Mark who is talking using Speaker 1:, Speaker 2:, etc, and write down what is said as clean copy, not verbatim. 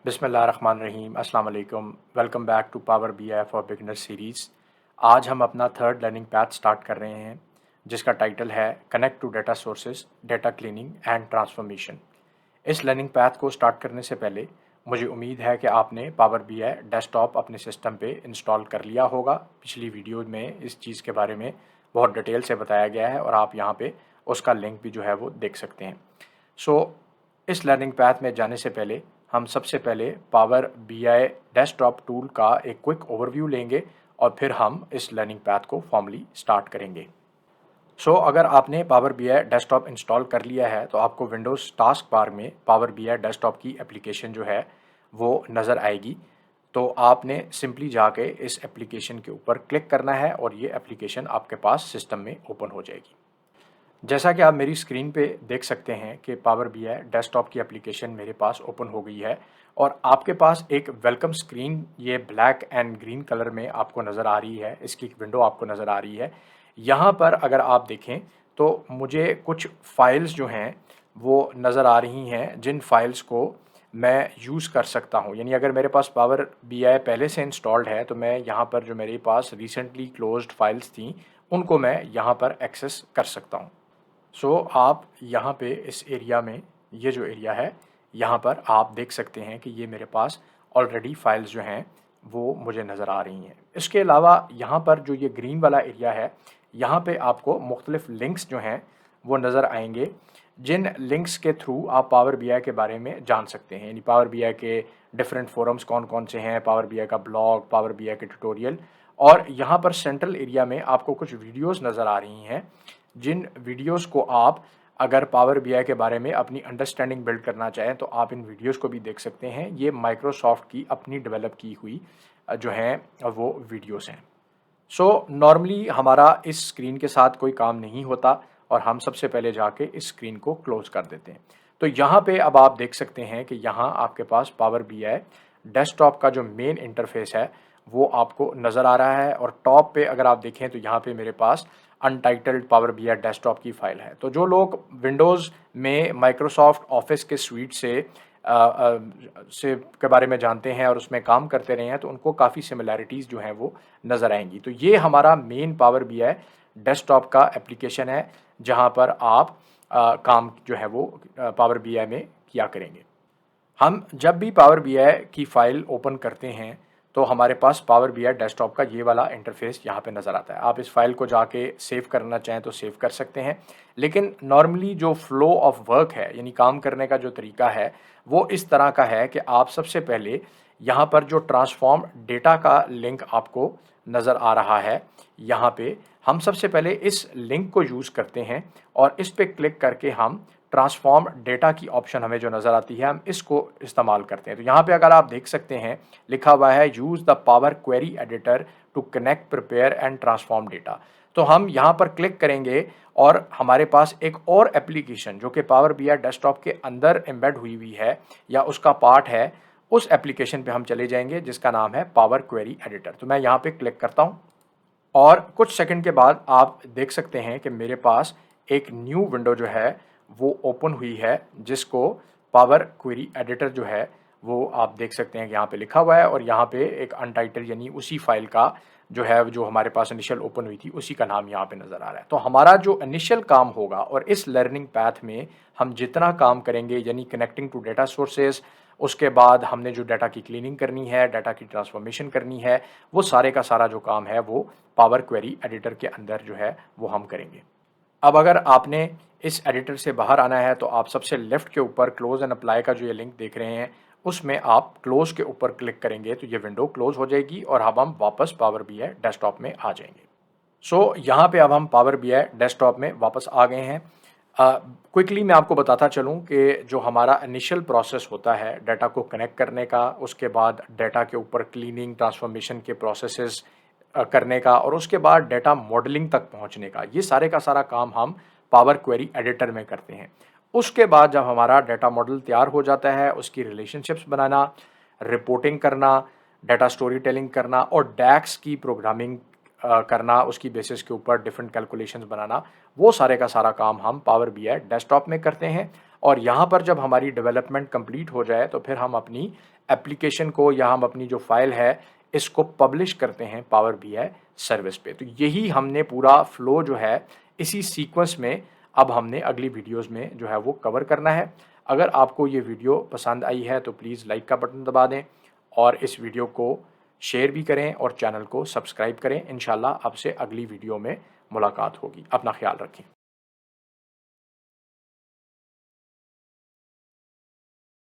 Speaker 1: बिस्मिल्लाहिर्रहमानिर्रहीम अस्सलाम वालेकुम। Welcome back to Power BI for beginner series. आज हम अपना थर्ड लर्निंग पैथ स्टार्ट कर रहे हैं जिसका टाइटल है connect to data sources, data cleaning and transformation. इस लर्निंग पैथ को स्टार्ट करने से पहले मुझे उम्मीद है कि आपने पावर बीआई डेस्कटॉप अपने सिस्टम पे इंस्टॉल कर लिया होगा। पिछली वीडियो में इस चीज़ के बारे में बहुत डिटेल से बताया गया है और आप यहाँ पे उसका लिंक भी जो है वो देख सकते हैं। सो इस लर्निंग पैथ में जाने से पहले हम सबसे पहले पावर बीआई डेस्कटॉप टूल का एक क्विक ओवरव्यू लेंगे और फिर हम इस लर्निंग पैथ को फॉर्मली स्टार्ट करेंगे। अगर आपने पावर बीआई डेस्कटॉप इंस्टॉल कर लिया है तो आपको विंडोज़ टास्क बार में पावर बीआई डेस्कटॉप की एप्लीकेशन जो है वो नज़र आएगी। तो आपने सिंपली जाके इस एप्लीकेशन के ऊपर क्लिक करना है और ये एप्लीकेशन आपके पास सिस्टम में ओपन हो जाएगी। जैसा कि आप मेरी स्क्रीन पे देख सकते हैं कि पावर बीआई डेस्कटॉप की एप्लीकेशन मेरे पास ओपन हो गई है और आपके पास एक वेलकम स्क्रीन ये ब्लैक एंड ग्रीन कलर में आपको नज़र आ रही है। इसकी एक विंडो आपको नज़र आ रही है। यहाँ पर अगर आप देखें तो मुझे कुछ फाइल्स जो हैं वो नज़र आ रही हैं जिन फाइल्स को मैं यूज़ कर सकता हूँ। यानी अगर मेरे पास पावर बीआई पहले से इंस्टॉल्ड है तो मैं यहाँ पर जो मेरे पास रिसेंटली क्लोज्ड फाइल्स थी उनको मैं यहाँ पर एक्सेस कर सकता हूँ। आप यहाँ पे इस एरिया में ये जो एरिया है यहाँ पर आप देख सकते हैं कि ये मेरे पास ऑलरेडी फाइल्स जो हैं वो मुझे नज़र आ रही हैं। इसके अलावा यहाँ पर जो ये ग्रीन वाला एरिया है यहाँ पे आपको मुख्तलिफ लिंक्स जो हैं वो नज़र आएंगे जिन लिंक्स के थ्रू आप पावर बीआई के बारे में जान सकते हैं। यानी पावर बीआई के डिफरेंट फोरम्स कौन कौन से हैं, पावर बीआई का ब्लॉग, पावर बीआई के ट्यूटोरियल और यहाँ पर सेंट्रल एरिया में आपको कुछ वीडियोस नज़र आ रही हैं जिन वीडियोस को आप अगर पावर बीआई के बारे में अपनी अंडरस्टैंडिंग बिल्ड करना चाहें तो आप इन वीडियोस को भी देख सकते हैं। ये माइक्रोसॉफ्ट की अपनी डेवलप की हुई जो हैं वो वीडियोस हैं। नॉर्मली हमारा इस स्क्रीन के साथ कोई काम नहीं होता और हम सबसे पहले जाके इस स्क्रीन को क्लोज कर देते हैं। तो यहाँ पे अब आप देख सकते हैं कि यहाँ आपके पास पावर बीआई डेस्कटॉप का जो मेन इंटरफेस है वो आपको नज़र आ रहा है और टॉप पे अगर आप देखें तो यहाँ पे मेरे पास अनटाइटल्ड पावर बीआई डेस्कटॉप की फाइल है। तो जो लोग विंडोज़ में माइक्रोसॉफ्ट ऑफिस के स्वीट से के बारे में जानते हैं और उसमें काम करते रहे हैं तो उनको काफ़ी सिमिलैरिटीज़ जो हैं वो नज़र आएंगी। तो ये हमारा मेन पावर बीआई डेस्कटॉप का एप्लीकेशन है जहाँ पर आप काम जो है वो पावर बीआई में किया करेंगे। हम जब भी पावर बीआई की फ़ाइल ओपन करते हैं तो हमारे पास पावर बीआई डेस्कटॉप का ये वाला इंटरफेस यहाँ पे नज़र आता है। आप इस फाइल को जाके सेव करना चाहें तो सेव कर सकते हैं, लेकिन नॉर्मली जो फ्लो ऑफ वर्क है यानी काम करने का जो तरीका है वो इस तरह का है कि आप सबसे पहले यहाँ पर जो ट्रांसफॉर्म डेटा का लिंक आपको नज़र आ रहा है यहाँ पे हम सबसे पहले इस लिंक को यूज़ करते हैं और इस पे क्लिक करके हम ट्रांसफॉर्म डेटा की ऑप्शन हमें जो नज़र आती है हम इसको इस्तेमाल करते हैं। तो यहाँ पे अगर आप देख सकते हैं लिखा हुआ है use the Power Query editor to connect, prepare and transform data. तो हम यहाँ पर क्लिक करेंगे और हमारे पास एक और एप्लीकेशन जो कि पावर बीआई डेस्कटॉप के अंदर एम्बेड हुई है या उसका पार्ट है, उस एप्लीकेशन पे हम चले जाएंगे जिसका नाम है पावर क्वेरी एडिटर। तो मैं यहाँ पे क्लिक करता हूँ और कुछ सेकंड के बाद आप देख सकते हैं कि मेरे पास एक न्यू विंडो जो है वो ओपन हुई है जिसको पावर क्वेरी एडिटर जो है वो आप देख सकते हैं कि यहाँ पे लिखा हुआ है और यहाँ पे एक अनटाइटल यानी उसी फाइल का जो है जो हमारे पास इनिशियल ओपन हुई थी उसी का नाम यहाँ पे नज़र आ रहा है। तो हमारा जो इनिशियल काम होगा और इस लर्निंग पैथ में हम जितना काम करेंगे यानी कनेक्टिंग टू डेटा सोर्सेज, उसके बाद हमने जो डाटा की क्लीनिंग करनी है, डाटा की ट्रांसफॉर्मेशन करनी है, वो सारे का सारा जो काम है वो पावर क्वेरी एडिटर के अंदर जो है वो हम करेंगे। अब अगर आपने इस एडिटर से बाहर आना है तो आप सबसे लेफ्ट के ऊपर क्लोज एंड अप्लाई का जो ये लिंक देख रहे हैं उसमें आप क्लोज के ऊपर क्लिक करेंगे तो ये विंडो क्लोज हो जाएगी और अब हम वापस पावर बीआई डेस्कटॉप में आ जाएंगे। यहाँ पे अब हम पावर बीआई डेस्कटॉप में वापस आ गए हैं। क्विकली मैं आपको बताता चलूँ कि जो हमारा इनिशियल प्रोसेस होता है डाटा को कनेक्ट करने का, उसके बाद डाटा के ऊपर क्लीनिंग, ट्रांसफॉर्मेशन के प्रोसेसेस करने का और उसके बाद डाटा मॉडलिंग तक पहुंचने का, ये सारे का सारा काम हम पावर क्वेरी एडिटर में करते हैं। उसके बाद जब हमारा डाटा मॉडल तैयार हो जाता है, उसकी रिलेशनशिप्स बनाना, रिपोर्टिंग करना, डाटा स्टोरी टेलिंग करना और डैक्स की प्रोग्रामिंग करना, उसकी बेसिस के ऊपर डिफरेंट कैलकुलेशंस बनाना, वो सारे का सारा काम हम पावर बीआई डेस्कटॉप में करते हैं। और यहाँ पर जब हमारी डेवलपमेंट कंप्लीट हो जाए तो फिर हम अपनी एप्लीकेशन को या हम अपनी जो फाइल है इसको पब्लिश करते हैं पावर बीआई सर्विस पे। तो यही हमने पूरा फ्लो जो है इसी सीक्वेंस में अब हमने अगली वीडियोस में जो है वो कवर करना है। अगर आपको ये वीडियो पसंद आई है तो प्लीज़ लाइक का बटन दबा दें और इस वीडियो को शेयर भी करें और चैनल को सब्सक्राइब करें। इंशाल्लाह आपसे अगली वीडियो में मुलाकात होगी। अपना ख्याल रखें।